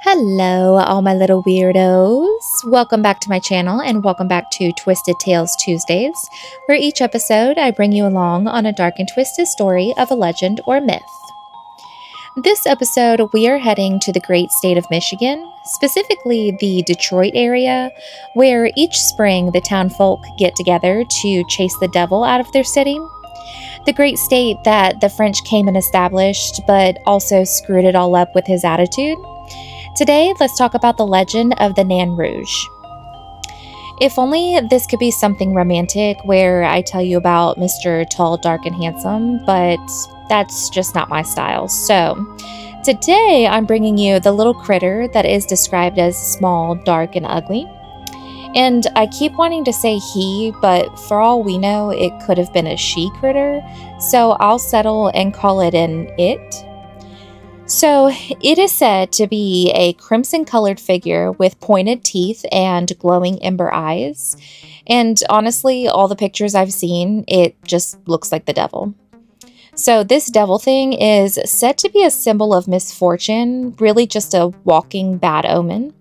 Hello, all my little weirdos. Welcome back to my channel and welcome back to Twisted Tales Tuesdays, where each episode I bring you along on a dark and twisted story of a legend or myth. This episode, we are heading to the great state of Michigan, specifically the Detroit area, where each spring the town folk get together to chase the devil out of their city. The great state that the French came and established, but also screwed it all up with his attitude. Today, let's talk about the legend of the Nain Rouge. If only this could be something romantic where I tell you about Mr. Tall, Dark, and Handsome, but that's just not my style. So, today I'm bringing you the little critter that is described as small, dark, and ugly. And I keep wanting to say he, but for all we know, it could have been a she critter, so I'll settle and call it an it. So, it is said to be a crimson-colored figure with pointed teeth and glowing ember eyes. And honestly, all the pictures I've seen, it just looks like the devil. So, this devil thing is said to be a symbol of misfortune, really just a walking bad omen.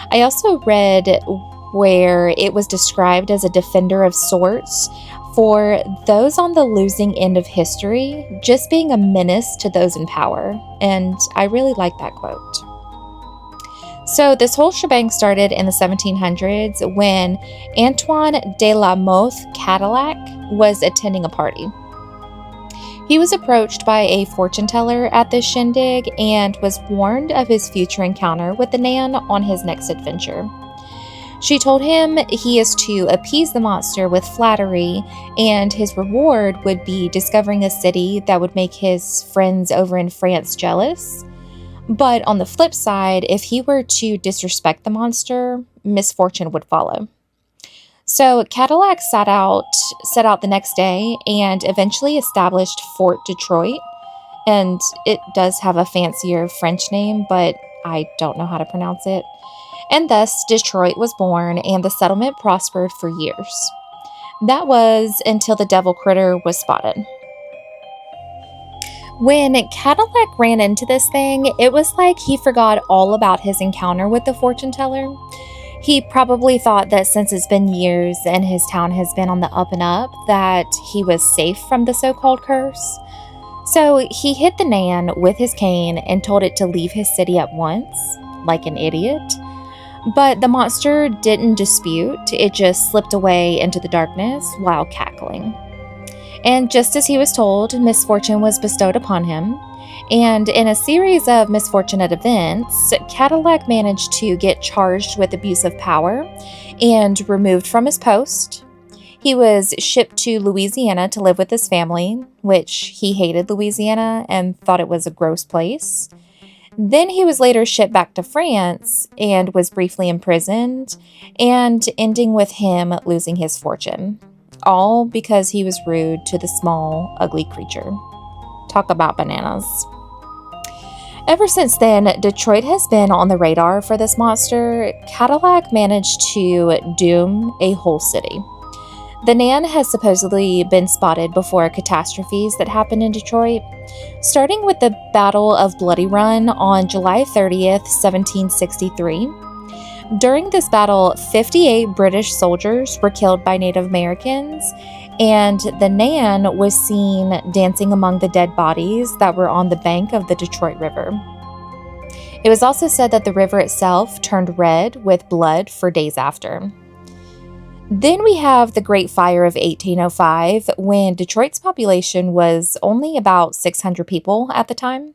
I also read where it was described as a defender of sorts for those on the losing end of history, just being a menace to those in power. And I really like that quote. So this whole shebang started in the 1700s when Antoine de la Mothe Cadillac was attending a party. He was approached by a fortune teller at this shindig and was warned of his future encounter with the Nan on his next adventure. She told him he is to appease the monster with flattery, and his reward would be discovering a city that would make his friends over in France jealous. But on the flip side, if he were to disrespect the monster, misfortune would follow. So Cadillac set out the next day and eventually established Fort Detroit. And it does have a fancier French name, but I don't know how to pronounce it. And thus, Detroit was born, and the settlement prospered for years. That was until the devil critter was spotted. When Cadillac ran into this thing, it was like he forgot all about his encounter with the fortune teller. He probably thought that since it's been years and his town has been on the up and up, that he was safe from the so-called curse. So he hit the Nan with his cane and told it to leave his city at once, like an idiot. But the monster didn't dispute, it just slipped away into the darkness while cackling. And just as he was told, misfortune was bestowed upon him. And in a series of misfortunate events, Cadillac managed to get charged with abuse of power and removed from his post. He was shipped to Louisiana to live with his family, which he hated Louisiana and thought it was a gross place. Then he was later shipped back to France and was briefly imprisoned, and ending with him losing his fortune. All because he was rude to the small, ugly creature. Talk about bananas. Ever since then, Detroit has been on the radar for this monster. Cadillac managed to doom a whole city. The Nan has supposedly been spotted before catastrophes that happened in Detroit, starting with the Battle of Bloody Run on July 30th, 1763. During this battle, 58 British soldiers were killed by Native Americans, and the Nan was seen dancing among the dead bodies that were on the bank of the Detroit River. It was also said that the river itself turned red with blood for days after. Then we have the Great Fire of 1805, when Detroit's population was only about 600 people at the time.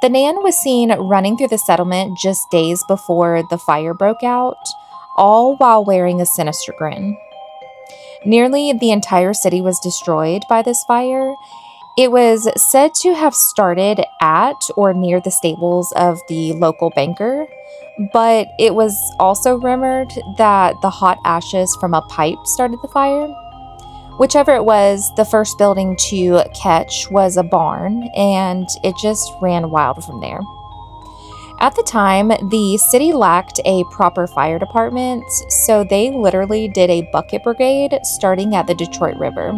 The Nan was seen running through the settlement just days before the fire broke out, all while wearing a sinister grin. Nearly the entire city was destroyed by this fire. It was said to have started at or near the stables of the local banker, but it was also rumored that the hot ashes from a pipe started the fire. Whichever it was, the first building to catch was a barn, and it just ran wild from there. At the time, the city lacked a proper fire department, so they literally did a bucket brigade starting at the Detroit River.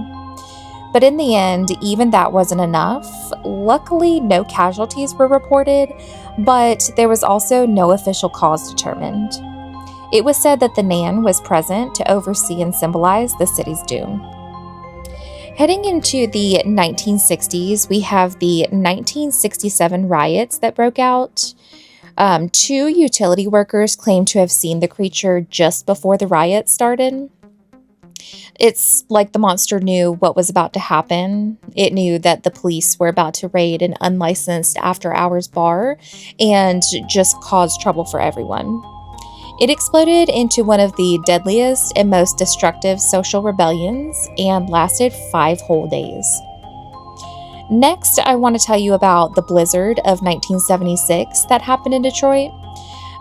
But in the end, even that wasn't enough. Luckily, no casualties were reported, but there was also no official cause determined. It was said that the Nan was present to oversee and symbolize the city's doom. Heading into the 1960s, we have the 1967 riots that broke out. 2 utility workers claimed to have seen the creature just before the riot started. It's like the monster knew what was about to happen. It knew that the police were about to raid an unlicensed after-hours bar and just cause trouble for everyone. It exploded into one of the deadliest and most destructive social rebellions and lasted 5 whole days. Next, I want to tell you about the blizzard of 1976 that happened in Detroit.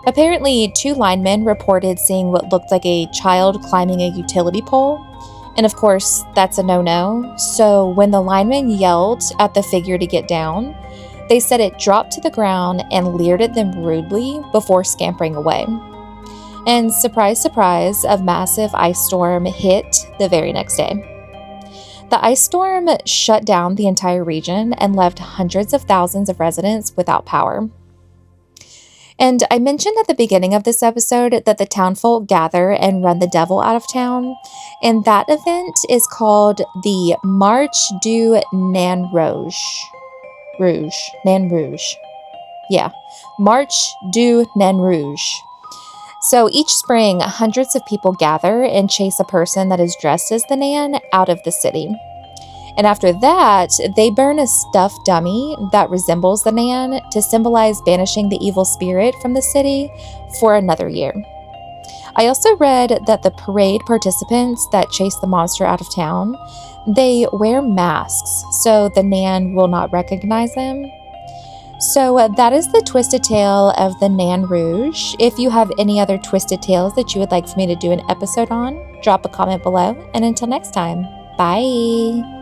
Apparently, 2 linemen reported seeing what looked like a child climbing a utility pole. And of course, that's a no-no. So when the linemen yelled at the figure to get down, they said it dropped to the ground and leered at them rudely before scampering away. And surprise, surprise, a massive ice storm hit the very next day. The ice storm shut down the entire region and left hundreds of thousands of residents without power. And I mentioned at the beginning of this episode that the townfolk gather and run the devil out of town, and that event is called the Marche du Nain Rouge. Nain Rouge. Yeah, Marche du Nain Rouge. So each spring, hundreds of people gather and chase a person that is dressed as the Nan out of the city. And after that, they burn a stuffed dummy that resembles the Nan to symbolize banishing the evil spirit from the city for another year. I also read that the parade participants that chase the monster out of town, they wear masks so the Nan will not recognize them. So that is the twisted tale of the Nain Rouge. If you have any other twisted tales that you would like for me to do an episode on, drop a comment below. And until next time, bye.